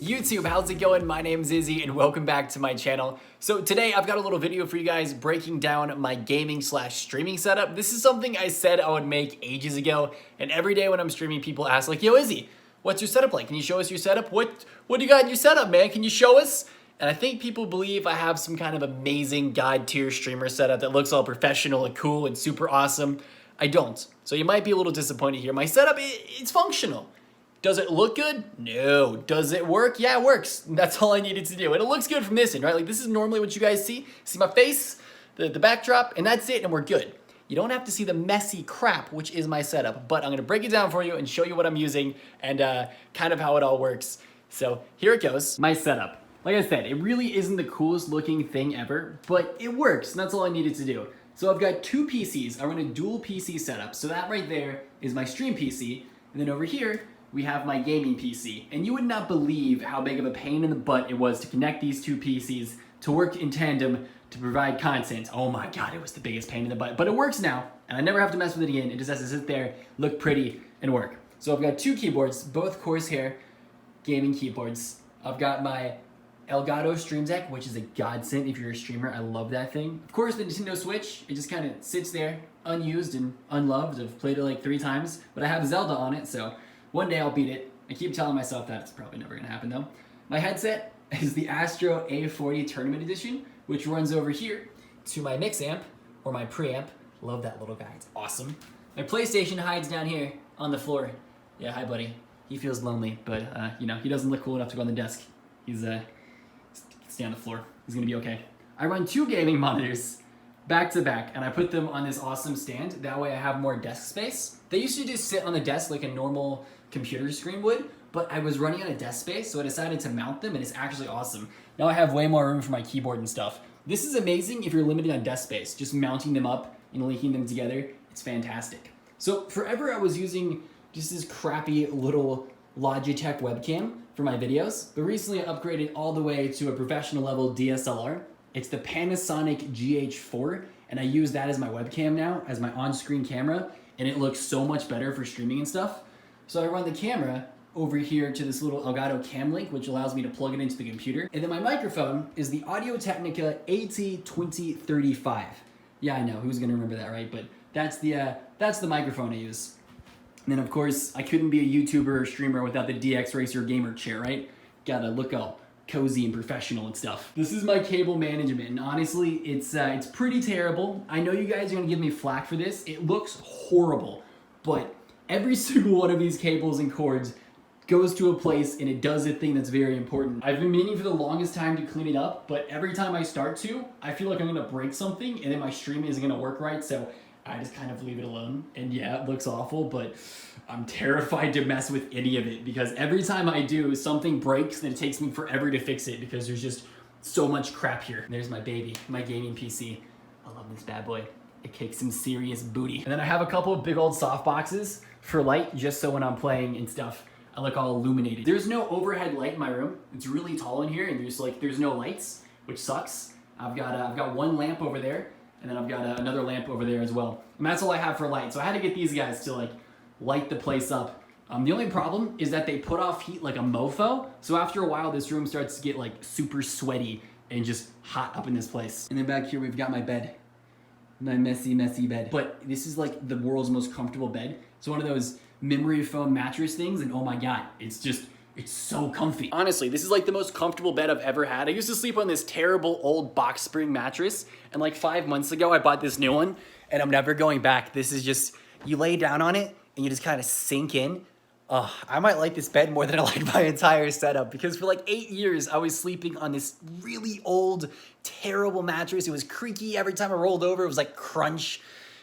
YouTube, how's it going? My name's Izzy and welcome back to my channel. So today I've got a little video for you guys breaking down my gaming / streaming setup. This is something I said I would make ages ago, and every day when I'm streaming people ask like, yo Izzy, what's your setup like? Can you show us your setup? What do you got in your setup, man? Can you show us? And I think people believe I have some kind of amazing god tier streamer setup that looks all professional and cool and super awesome. I don't. So you might be a little disappointed here. My setup, it's functional. Does it look good? No. Does it work? Yeah, it works. That's all I needed to do. And it looks good from this end, right? Like this is normally what you guys see. See my face, the backdrop, and that's it, and we're good. You don't have to see the messy crap, which is my setup, but I'm gonna break it down for you and show you what I'm using and kind of how it all works. So here it goes. My setup. Like I said, it really isn't the coolest looking thing ever, but it works, and that's all I needed to do. So I've got two PCs. I run a dual PC setup. So that right there is my stream PC, and then over here, we have my gaming PC. And you would not believe how big of a pain in the butt it was to connect these two PCs to work in tandem to provide content. Oh my God, it was the biggest pain in the butt. But it works now, and I never have to mess with it again. It just has to sit there, look pretty, and work. So I've got two keyboards, both Corsair gaming keyboards. I've got my Elgato Stream Deck, which is a godsend if you're a streamer. I love that thing. Of course, the Nintendo Switch, it just kind of sits there, unused and unloved. I've played it like 3 times, but I have Zelda on it, so one day I'll beat it. I keep telling myself that. It's probably never gonna happen though. My headset is the Astro A40 Tournament Edition, which runs over here to my mix amp or my preamp. Love that little guy, it's awesome. My PlayStation hides down here on the floor. Yeah, hi buddy. He feels lonely, but you know, he doesn't look cool enough to go on the desk. He's stay on the floor. He's gonna be okay. I run 2 gaming monitors back to back, and I put them on this awesome stand. That way I have more desk space. They used to just sit on the desk like a normal computer screen would, but I was running out of desk space, so I decided to mount them, and it's actually awesome. Now I have way more room for my keyboard and stuff. This is amazing if you're limited on desk space. Just mounting them up and linking them together, it's fantastic. So forever I was using just this crappy little Logitech webcam for my videos, but recently I upgraded all the way to a professional level DSLR. It's the Panasonic GH4, and I use that as my webcam now, as my on-screen camera, and it looks so much better for streaming and stuff. So I run the camera over here to this little Elgato Cam Link, which allows me to plug it into the computer. And then my microphone is the Audio-Technica AT2035. Yeah, I know, who's gonna remember that, right? But that's the microphone I use. And then of course, I couldn't be a YouTuber or streamer without the DX Racer gamer chair, right? Gotta look all cozy and professional and stuff. This is my cable management, and honestly, it's pretty terrible. I know you guys are gonna give me flack for this. It looks horrible, but every single one of these cables and cords goes to a place and it does a thing that's very important. I've been meaning for the longest time to clean it up, but every time I start to, I feel like I'm gonna break something and then my stream isn't gonna work right, so I just kind of leave it alone. And yeah, it looks awful, but I'm terrified to mess with any of it because every time I do, something breaks and it takes me forever to fix it because there's just so much crap here. There's my baby, my gaming PC. I love this bad boy. It kicks some serious booty. And then I have a couple of big old soft boxes for light, just so when I'm playing and stuff, I look all illuminated. There's no overhead light in my room. It's really tall in here, and there's no lights, which sucks. I've got one lamp over there, and then I've got another lamp over there as well. And that's all I have for light. So I had to get these guys to like light the place up. The only problem is that they put off heat like a mofo. So after a while, this room starts to get like super sweaty and just hot up in this place. And then back here, we've got my bed. My messy, messy bed. But this is like the world's most comfortable bed. It's one of those memory foam mattress things, and oh my God, it's so comfy. Honestly, this is like the most comfortable bed I've ever had. I used to sleep on this terrible old box spring mattress, and like 5 months ago, I bought this new one, and I'm never going back. This is just, you lay down on it, and you just kind of sink in. I might like this bed more than I like my entire setup because for like 8 years, I was sleeping on this really old, terrible mattress. It was creaky every time I rolled over. It was like crunch.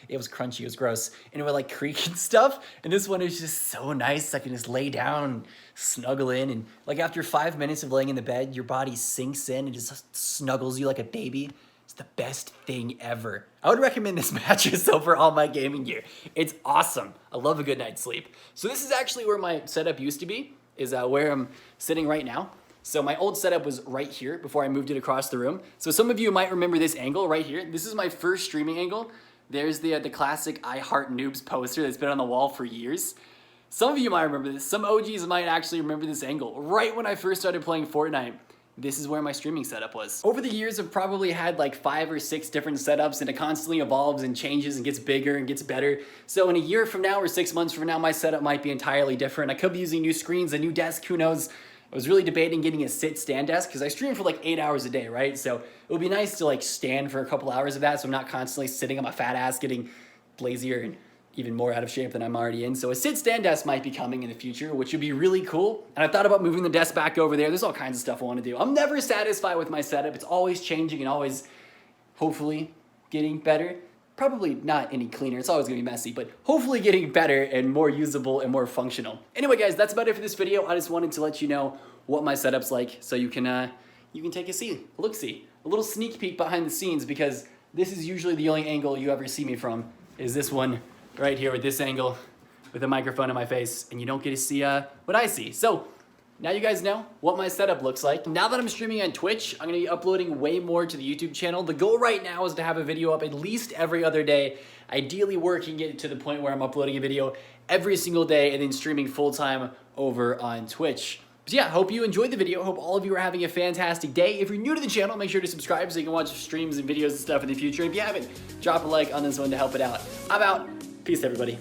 It was crunchy, it was gross, and it would like creak and stuff. And this one is just so nice. I can just lay down and snuggle in, and like after 5 minutes of laying in the bed, your body sinks in and just snuggles you like a baby. It's the best thing ever. I would recommend this mattress over all my gaming gear. It's awesome. I love a good night's sleep. So this is actually where my setup used to be, is where I'm sitting right now. So my old setup was right here before I moved it across the room. So some of you might remember this angle right here. This is my first streaming angle. There's the classic I Heart Noobs poster that's been on the wall for years. Some of you might remember this. Some OGs might actually remember this angle. Right when I first started playing Fortnite, this is where my streaming setup was. Over the years, I've probably had like 5 or 6 different setups, and it constantly evolves and changes and gets bigger and gets better. So in a year from now or 6 months from now, my setup might be entirely different. I could be using new screens, a new desk, who knows. I was really debating getting a sit-stand desk because I stream for like 8 hours a day, right? So it would be nice to like stand for a couple hours of that so I'm not constantly sitting on my fat ass getting lazier and even more out of shape than I'm already in. So a sit-stand desk might be coming in the future, which would be really cool. And I thought about moving the desk back over there. There's all kinds of stuff I want to do. I'm never satisfied with my setup. It's always changing and always, hopefully, getting better. Probably not any cleaner. It's always gonna be messy, but hopefully getting better and more usable and more functional. Anyway, guys, that's about it for this video. I just wanted to let you know what my setup's like so you can take a look-see, a little sneak peek behind the scenes, because this is usually the only angle you ever see me from, is this one right here with this angle with a microphone in my face, and you don't get to see what I see. So now you guys know what my setup looks like. Now that I'm streaming on Twitch, I'm gonna be uploading way more to the YouTube channel. The goal right now is to have a video up at least every other day, ideally working it to the point where I'm uploading a video every single day and then streaming full-time over on Twitch. So yeah, hope you enjoyed the video. Hope all of you are having a fantastic day. If you're new to the channel, make sure to subscribe so you can watch streams and videos and stuff in the future. If you haven't, drop a like on this one to help it out. I'm out. Peace, everybody.